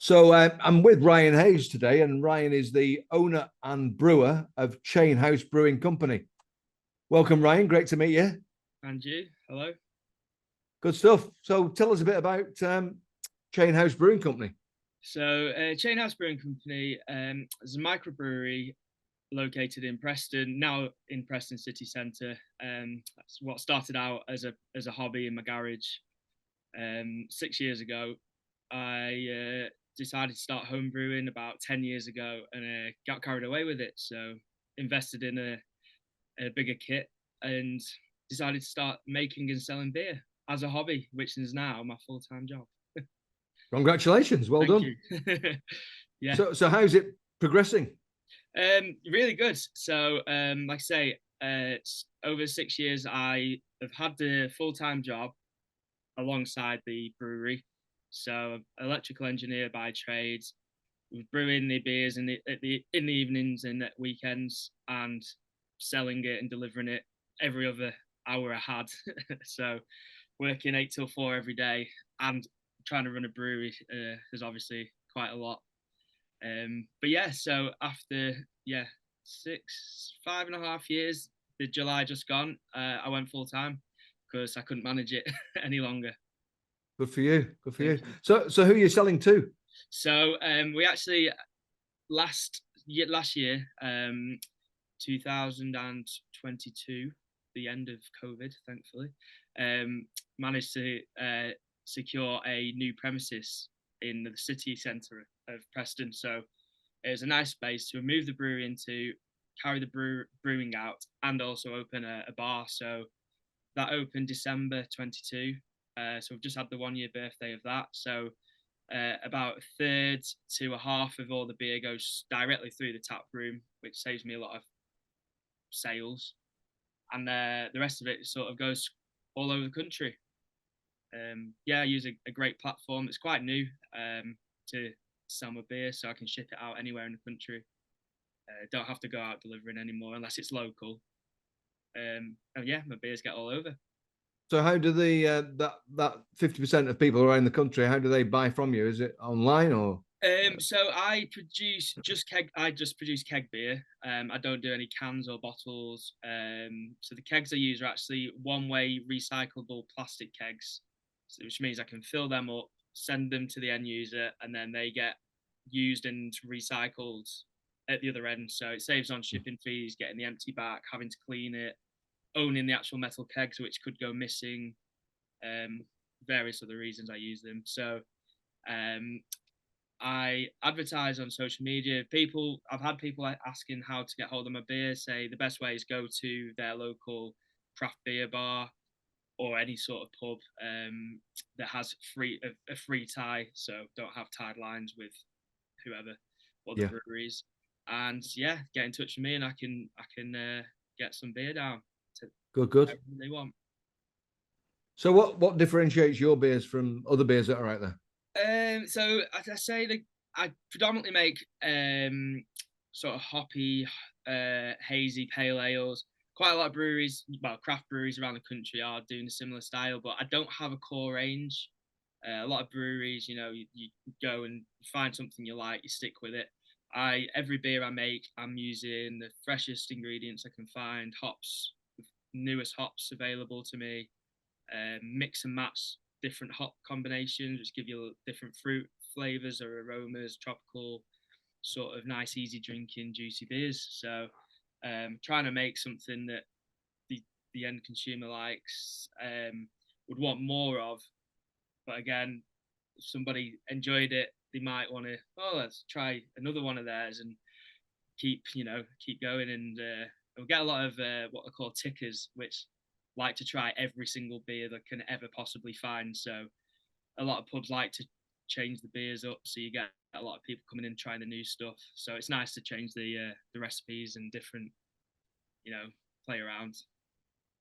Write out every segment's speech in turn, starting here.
So I'm with Ryan Hayes today, and Ryan is the owner and brewer of Chain House Brewing Company. Welcome, Ryan. Great to meet you. And you, hello. Good stuff. So tell us a bit about Chain House Brewing Company. Chain House Brewing Company is a microbrewery located in Preston, now in Preston city centre. That's what started out as a hobby in my garage. 6 years ago, I decided to start home brewing about 10 years ago, and got carried away with it. So invested in a bigger kit and decided to start making and selling beer as a hobby, which is now my full-time job. Congratulations. Well Thank done. you. Yeah. So how's it progressing? Really good. Like I say, it's over 6 years. I have had the full-time job alongside the brewery. So, electrical engineer by trade, brewing the beers in the evenings and at weekends, and selling it and delivering it every other hour I had. So, working 8 till 4 every day and trying to run a brewery is obviously quite a lot. But yeah, so after 5.5 years, the July just gone, I went full time because I couldn't manage it any longer. Good for you. Good for you. Thank you. So who are you selling to? So we actually last year, 2022, the end of COVID, thankfully, managed to secure a new premises in the city centre of Preston. So it was a nice space to move the brewery into, carry the brewing out, and also open a bar. So that opened December 22. So we've just had the 1 year birthday of that. So about a third to a half of all the beer goes directly through the tap room, which saves me a lot of sales. And the rest of it sort of goes all over the country. I use a great platform. It's quite new to sell my beer, so I can ship it out anywhere in the country. Don't have to go out delivering anymore unless it's local. My beers get all over. So how do the that 50% of people around the country, how do they buy from you? Is it online or? So I produce just keg. I just produce keg beer. I don't do any cans or bottles. So the kegs I use are actually one-way recyclable plastic kegs, which means I can fill them up, send them to the end user, and then they get used and recycled at the other end. So it saves on shipping fees, getting the empty back, having to clean it, owning the actual metal kegs, which could go missing. Various other reasons I use them. So I advertise on social media. I've had people asking how to get hold of my beer. Say the best way is go to their local craft beer bar or any sort of pub that has a free tie, so don't have tied lines with whoever or the Yeah. breweries. And get in touch with me, and I can get some beer down to Good. everything they want. So what differentiates your beers from other beers that are out there? So as I say, I predominantly make sort of hoppy, hazy pale ales. Quite a lot of breweries, well, craft breweries around the country are doing a similar style, but I don't have a core range. A lot of breweries, you go and find something you like, you stick with it. Every beer I make, I'm using the freshest ingredients I can find, hops, newest hops available to me, mix and match different hop combinations, which give you different fruit flavors or aromas, tropical, sort of nice, easy drinking, juicy beers. So, trying to make something that the end consumer likes, would want more of. But again, if somebody enjoyed it, they might want to, let's try another one of theirs and keep going. And we'll get a lot of what I call tickers, which like to try every single beer they can ever possibly find. So a lot of pubs like to change the beers up, so you get a lot of people coming in trying the new stuff. So it's nice to change the recipes and different, play around.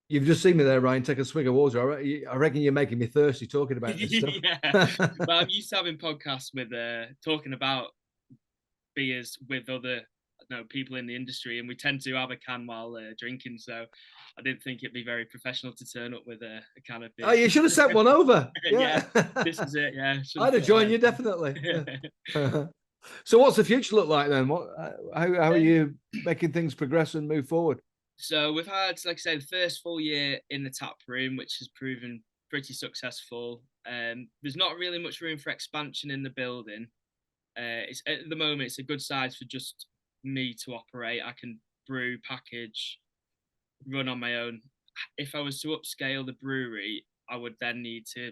You've just seen me there, Ryan. Take a swig of water. I reckon you're making me thirsty talking about this stuff. Yeah, well, I'm used to having podcasts with talking about beers with other no people in the industry, and we tend to have a can while drinking. So I didn't think it'd be very professional to turn up with a can of Oh, beer. you should have sent one over. Yeah, Yeah. this is it. Yeah, should have I'd have thought of joined you everything. definitely. Yeah. So what's the future look like then? How are you making things progress and move forward? So we've had, like I said, the first full year in the tap room, which has proven pretty successful. There's not really much room for expansion in the building. It's at the moment it's a good size for just me to operate. I can brew, package, run on my own. If I was to upscale the brewery, I would then need to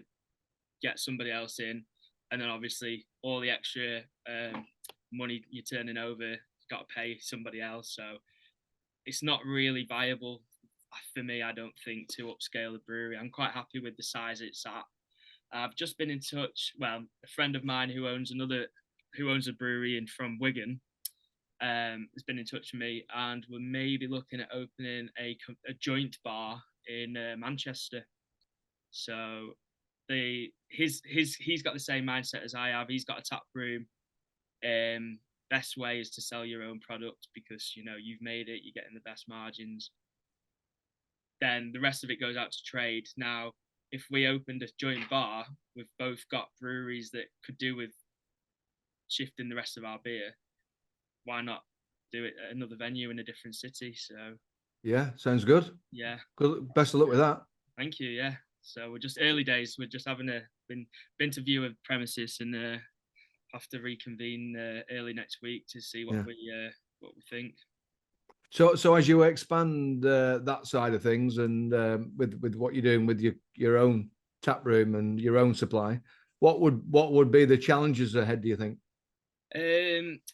get somebody else in, and then obviously all the extra money you're turning over, you've got to pay somebody else. So it's not really viable for me, I don't think, to upscale the brewery. I'm quite happy with the size it's at. I've just been in touch. Well, a friend of mine who owns a brewery in from Wigan has been in touch with me, and we're maybe looking at opening a joint bar in Manchester. So he's got the same mindset as I have. He's got a tap room. Best way is to sell your own product because you've made it, you're getting the best margins. Then the rest of it goes out to trade. Now, if we opened a joint bar, we've both got breweries that could do with shifting the rest of our beer. Why not do it at another venue in a different city? So Yeah, sounds good. yeah, Good. Best of luck with that. thank you. Yeah. So we're just early days. We're just having been to view a premises and have to reconvene early next week to see Yeah. what we think. So as you expand that side of things, and with what you're doing with your own tap room and your own supply, what would be the challenges ahead? Do you think?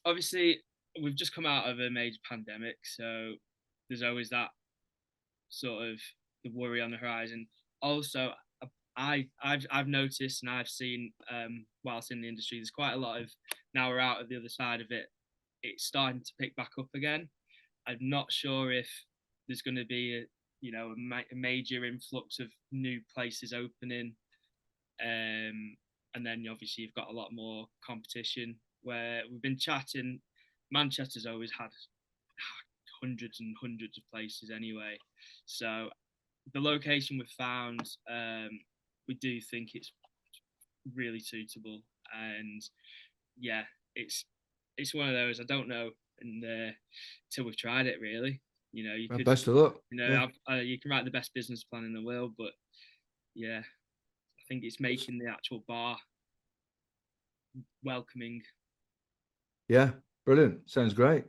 Obviously, we've just come out of a major pandemic, so there's always that sort of the worry on the horizon. Also, I've noticed and I've seen whilst in the industry, there's quite a lot of, now we're out of the other side of it, it's starting to pick back up again. I'm not sure if there's going to be a major influx of new places opening, and then obviously you've got a lot more competition. Where we've been chatting, Manchester's always had hundreds and hundreds of places anyway. So the location we've found, we do think it's really suitable, and yeah, it's one of those, I don't know, and till we've tried it, really. You Well, could, best of luck. Yeah. you can write the best business plan in the world, but yeah, I think it's making the actual bar welcoming. Yeah, brilliant. Sounds great.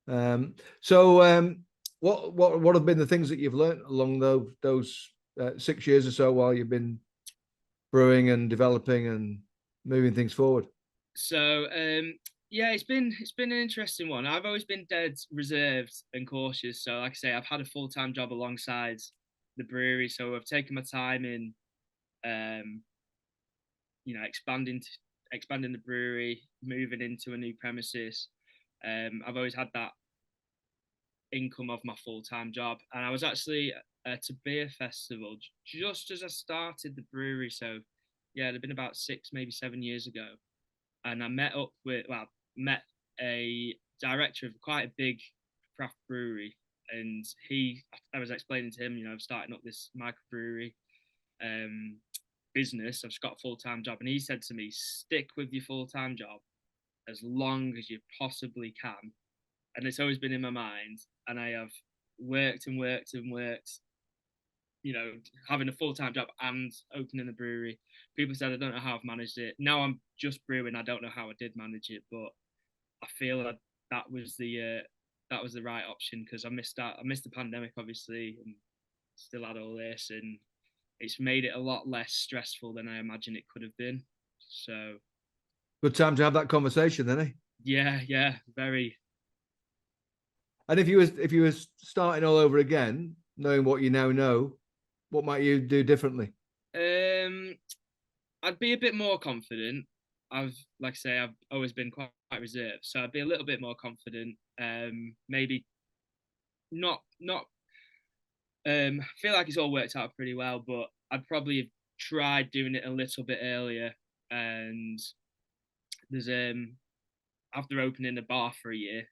So what have been the things that you've learned along those 6 years or so while you've been brewing and developing and moving things forward? So yeah, it's been an interesting one. I've always been dead reserved and cautious. So like I say, I've had a full-time job alongside the brewery, so I've taken my time in um, expanding the brewery, moving into a new premises. I've always had that income of my full-time job, and I was actually at a beer festival just as I started the brewery. So yeah, it'd been about 6, maybe 7 years ago, and I met a director of quite a big craft brewery, and I was explaining to him, I'm starting up this microbrewery business. I've just got a full-time job, and he said to me, stick with your full-time job as long as you possibly can. And it's always been in my mind, and I have worked and worked and worked, having a full-time job and opening a brewery. People said I don't know how I've managed it. Now I'm just brewing, I don't know how I did manage it, but I feel that was the right option, because I missed the pandemic, obviously, and still had all this, and it's made it a lot less stressful than I imagine it could have been. So Good time to have that conversation, then, eh? yeah, very. And if you was starting all over again, knowing what you now know, what might you do differently? I'd be a bit more confident. Like I say, I've always been quite reserved, so I'd be a little bit more confident. Maybe not. I feel like it's all worked out pretty well, but I'd probably have tried doing it a little bit earlier. And there's after opening a bar for a year,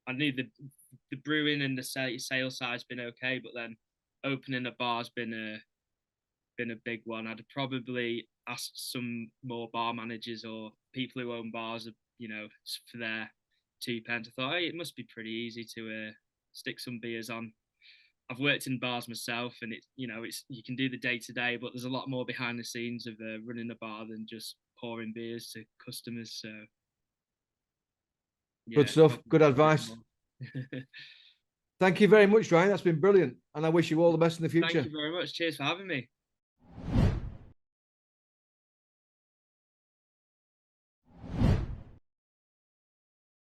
I knew the brewing and the sales side's been okay, but then opening a bar's been a big one. I'd probably asked some more bar managers or people who own bars, you know, for their 2 pence. I thought, hey, it must be pretty easy to stick some beers on. I've worked in bars myself, and it's, you know, it's, you can do the day to day, but there's a lot more behind the scenes of running a bar than just pouring beers to customers. So Good yeah, stuff. probably Good a bit advice. more. Thank you very much, Ryan. That's been brilliant. And I wish you all the best in the Thank future. you very much. Cheers for having me.